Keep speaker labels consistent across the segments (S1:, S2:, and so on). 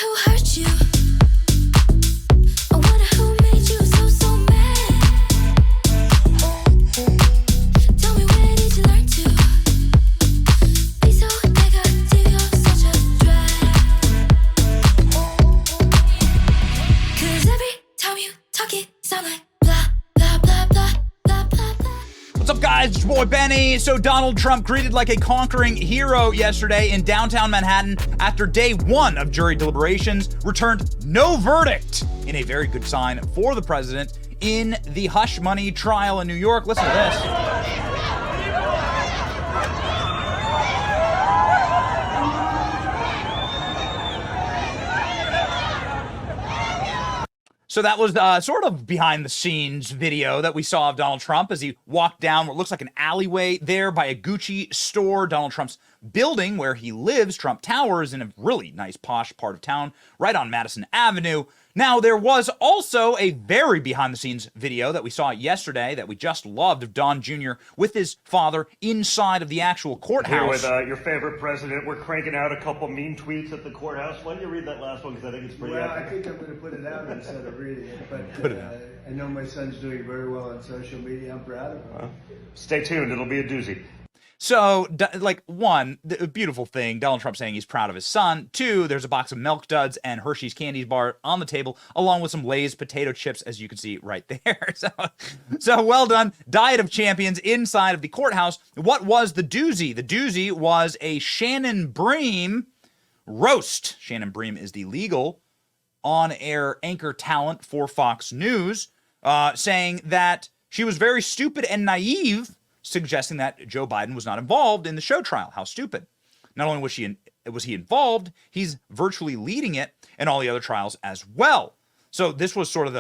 S1: who hurt you. I wonder who made you so mad. Tell me, where did you learn to be so negative? You're such a drag. 'Cause every time you talk it sound like blah blah blah blah blah blah blah.
S2: What's up, guys? It's your boy Benny. So Donald Trump greeted like a conquering hero yesterday in downtown Manhattan after day one of jury deliberations, returned no verdict in a very good sign for the president in the hush money trial in New York. Listen to this. So that was sort of behind the scenes video that we saw of Donald Trump as he walked down what looks like an alleyway there by a Gucci store. Donald Trump's building where he lives, Trump Tower, is in a really nice posh part of town right on Madison Avenue. Now, there was also a very behind-the-scenes video that we saw yesterday that we just loved of Don Jr. with his father inside of the actual courthouse.
S3: Here with your favorite president. We're cranking out a couple mean tweets at the courthouse. Why don't you read that last one, because I think it's pretty epic.
S4: I think I'm going to put it out instead of reading it, but I know my son's doing very well on social media. I'm proud of him.
S3: Stay tuned. It'll be a doozy.
S2: So, like, one, the beautiful thing, Donald Trump saying he's proud of his son. Two, there's a box of Milk Duds and Hershey's Candy Bar on the table, along with some Lay's potato chips, as you can see right there. So well done. Diet of champions inside of the courthouse. What was the doozy? The doozy was a Shannon Bream roast. Shannon Bream is the legal on-air anchor talent for Fox News, saying that she was very stupid and naive, suggesting that Joe Biden was not involved in the show trial. How stupid. Not only was he involved, he's virtually leading it in all the other trials as well. So this was sort of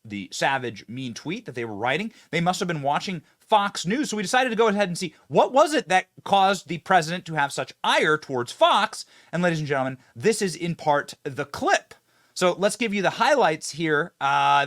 S2: the savage, mean tweet that they were writing. They must have been watching Fox News. So we decided to go ahead and see what was it that caused the president to have such ire towards Fox. And ladies and gentlemen, this is in part the clip. So let's give you the highlights here.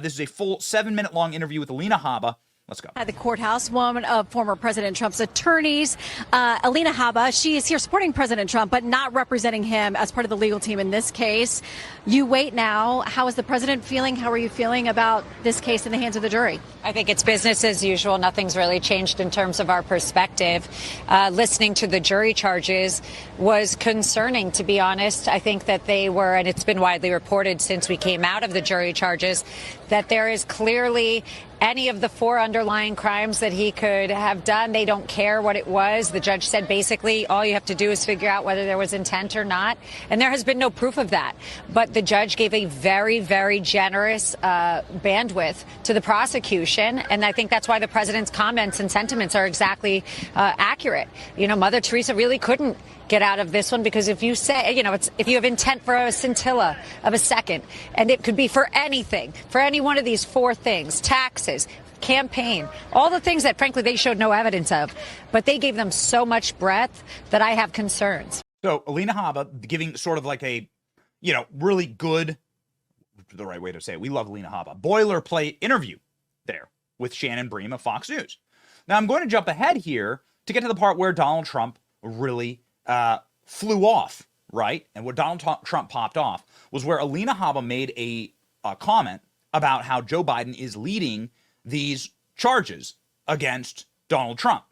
S2: This is a full 7-minute long interview with Alina Habba. Let's go.
S5: At the courthouse, one of former President Trump's attorneys, Alina Habba, she is here supporting President Trump, but not representing him as part of the legal team in this case. You wait now. How is the president feeling? How are you feeling about this case in the hands of the jury?
S6: I think it's business as usual. Nothing's really changed in terms of our perspective. Listening to the jury charges was concerning, to be honest. I think that they were, and it's been widely reported since we came out of the jury charges, that there is clearly any of the 4 underlying crimes that he could have done. They don't care what it was. The judge said basically all you have to do is figure out whether there was intent or not. And there has been no proof of that. But the judge gave a very, very generous bandwidth to the prosecution. And I think that's why the president's comments and sentiments are exactly accurate. You know, Mother Teresa really couldn't get out of this one, because if you say, you know, if you have intent for a scintilla of a second, and it could be for anything, for any one of these 4 things, taxes, campaign, all the things that frankly they showed no evidence of, but they gave them so much breadth that I have concerns.
S2: So Alina Habba giving sort of like a, you know, really good, the right way to say it, we love Alina Habba, boilerplate interview there with Shannon Bream of Fox News. Now I'm going to jump ahead here to get to the part where Donald Trump really flew off, right? And what Donald Trump popped off was where Alina Habba made a comment about how Joe Biden is leading these charges against Donald Trump.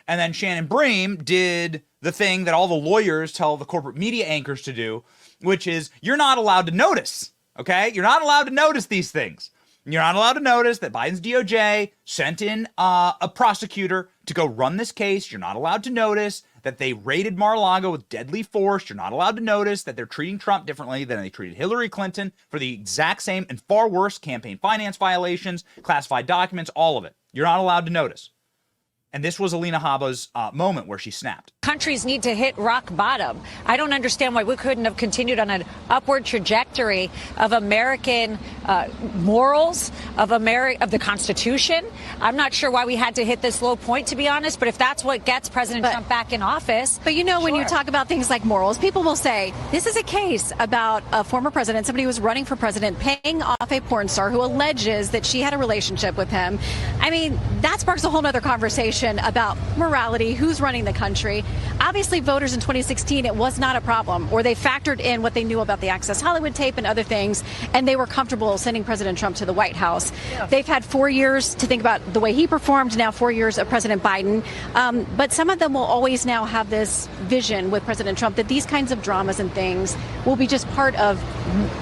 S2: And then Shannon Bream did the thing that all the lawyers tell the corporate media anchors to do, which is you're not allowed to notice, okay? You're not allowed to notice these things. You're not allowed to notice that Biden's DOJ sent in a prosecutor to go run this case. You're not allowed to notice that they raided Mar-a-Lago with deadly force. You're not allowed to notice that they're treating Trump differently than they treated Hillary Clinton for the exact same and far worse campaign finance violations, classified documents, all of it. You're not allowed to notice. And this was Alina Habba's moment where she snapped.
S6: Countries need to hit rock bottom. I don't understand why we couldn't have continued on an upward trajectory of American morals, of the Constitution. I'm not sure why we had to hit this low point, to be honest, but if that's what gets President Trump back in office.
S5: But you know, when you talk about things like morals, people will say, this is a case about a former president, somebody who was running for president, paying off a porn star who alleges that she had a relationship with him. I mean, that sparks a whole other conversation. conversation about morality, who's running the country. Obviously, voters in 2016, it was not a problem, or they factored in what they knew about the Access Hollywood tape and other things, and they were comfortable sending President Trump to the White House. Yeah. They've had 4 years to think about the way he performed, now 4 years of President Biden. But some of them will always now have this vision with President Trump that these kinds of dramas and things will be just part of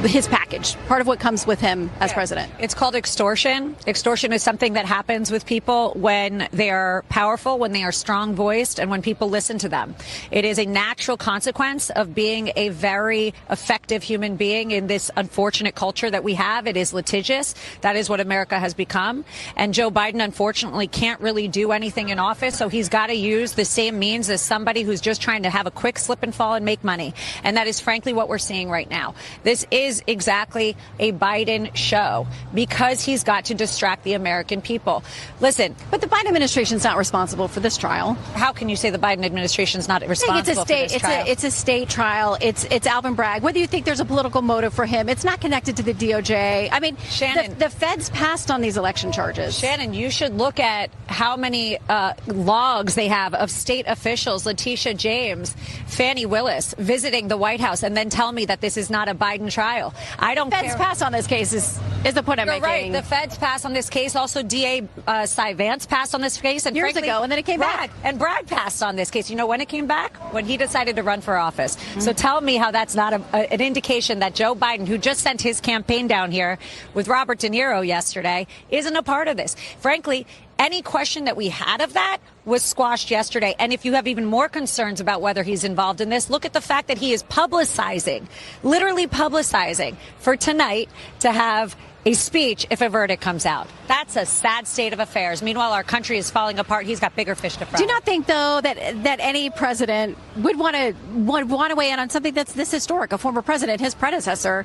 S5: his package, part of what comes with him as president.
S6: It's called extortion. Extortion is something that happens with people when they are powerful, when they are strong-voiced, and when people listen to them. It is a natural consequence of being a very effective human being in this unfortunate culture that we have. It is litigious. That is what America has become. And Joe Biden, unfortunately, can't really do anything in office, so he's got to use the same means as somebody who's just trying to have a quick slip and fall and make money. And that is frankly what we're seeing right now. This is exactly a Biden show because he's got to distract the American people. Listen,
S5: but the Biden administration's not responsible for this trial.
S6: How can you say the Biden administration's not responsible for this trial?
S5: It's a state trial. It's Alvin Bragg. Whether you think there's a political motive for him, it's not connected to the DOJ. I mean, Shannon, the feds passed on these election charges.
S6: Shannon, you should look at how many logs they have of state officials, Letitia James, Fannie Willis, visiting the White House, and then tell me that this is not a Biden trial. I don't care.
S5: The feds pass on this case is the point I'm making.
S6: Right. The feds pass on this case. Also, DA Cy Vance passed on this case. And
S5: years
S6: frankly,
S5: ago, and then it came back.
S6: And Bragg passed on this case. You know when it came back? When he decided to run for office. Mm-hmm. So tell me how that's not an indication that Joe Biden, who just sent his campaign down here with Robert De Niro yesterday, isn't a part of this. Frankly, any question that we had of that was squashed yesterday. And if you have even more concerns about whether he's involved in this, look at the fact that he is publicizing, literally publicizing for tonight to have a speech if a verdict comes out. That's a sad state of affairs. Meanwhile, our country is falling apart. He's got bigger fish to fry.
S5: Do you not think, though, that any president would want to weigh in on something that's this historic, a former president, his predecessor,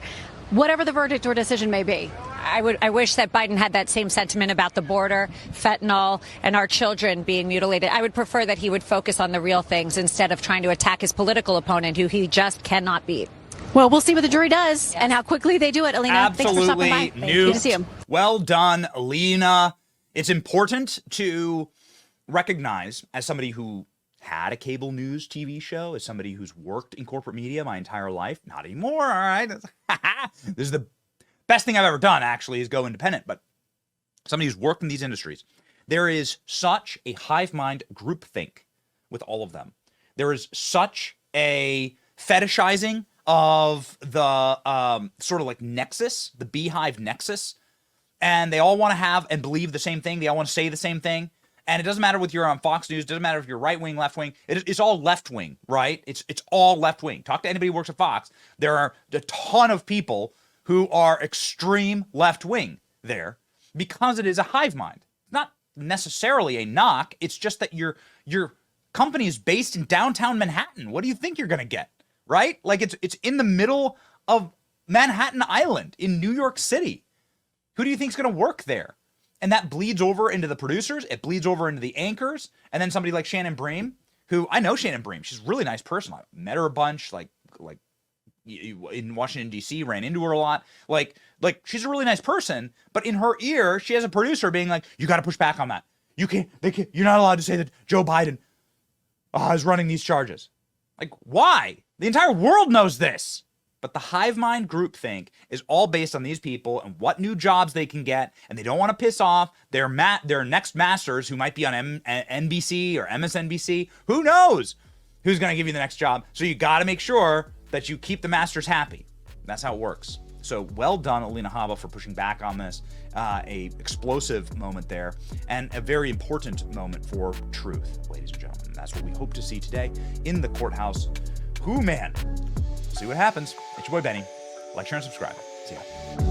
S5: whatever the verdict or decision may be?
S6: I wish that Biden had that same sentiment about the border, fentanyl, and our children being mutilated. I would prefer that he would focus on the real things instead of trying to attack his political opponent, who he just cannot beat.
S5: Well, we'll see what the jury does and how quickly they do it. Alina,
S2: absolutely
S5: thanks for stopping by. Good to see you.
S2: Well done, Alina. It's important to recognize, as somebody who had a cable news TV show, as somebody who's worked in corporate media my entire life, not anymore, all right? This is the best thing I've ever done, actually, is go independent. But somebody who's worked in these industries, there is such a hive mind groupthink with all of them. There is such a fetishizing of the sort of like nexus, the beehive nexus, and they all want to have and believe the same thing. They all want to say the same thing. And it doesn't matter whether you're on Fox News, it doesn't matter if you're right wing, left wing. It's all left wing, right? It's all left wing. Talk to anybody who works at Fox. There are a ton of people who are extreme left wing there because it is a hive mind. Not necessarily a knock. It's just that your company is based in downtown Manhattan. What do you think you're going to get? Right? Like it's in the middle of Manhattan Island in New York City. Who do you think is going to work there? And that bleeds over into the producers. It bleeds over into the anchors. And then somebody like Shannon Bream, who I know Shannon Bream. She's a really nice person. I met her a bunch, like in Washington, D.C., ran into her a lot. Like she's a really nice person. But in her ear, she has a producer being like, you got to push back on that. You're not allowed to say that Joe Biden is running these charges. Like, why? The entire world knows this. But the hive mind groupthink is all based on these people and what new jobs they can get, and they don't want to piss off their next masters who might be on NBC or MSNBC. Who knows who's going to give you the next job? So you got to make sure that you keep the masters happy. That's how it works. So well done, Alina Habba, for pushing back on this. A explosive moment there, and a very important moment for truth, ladies and gentlemen. And that's what we hope to see today in the courthouse. Man. See what happens. It's your boy Benny. Like, share, and subscribe. See ya.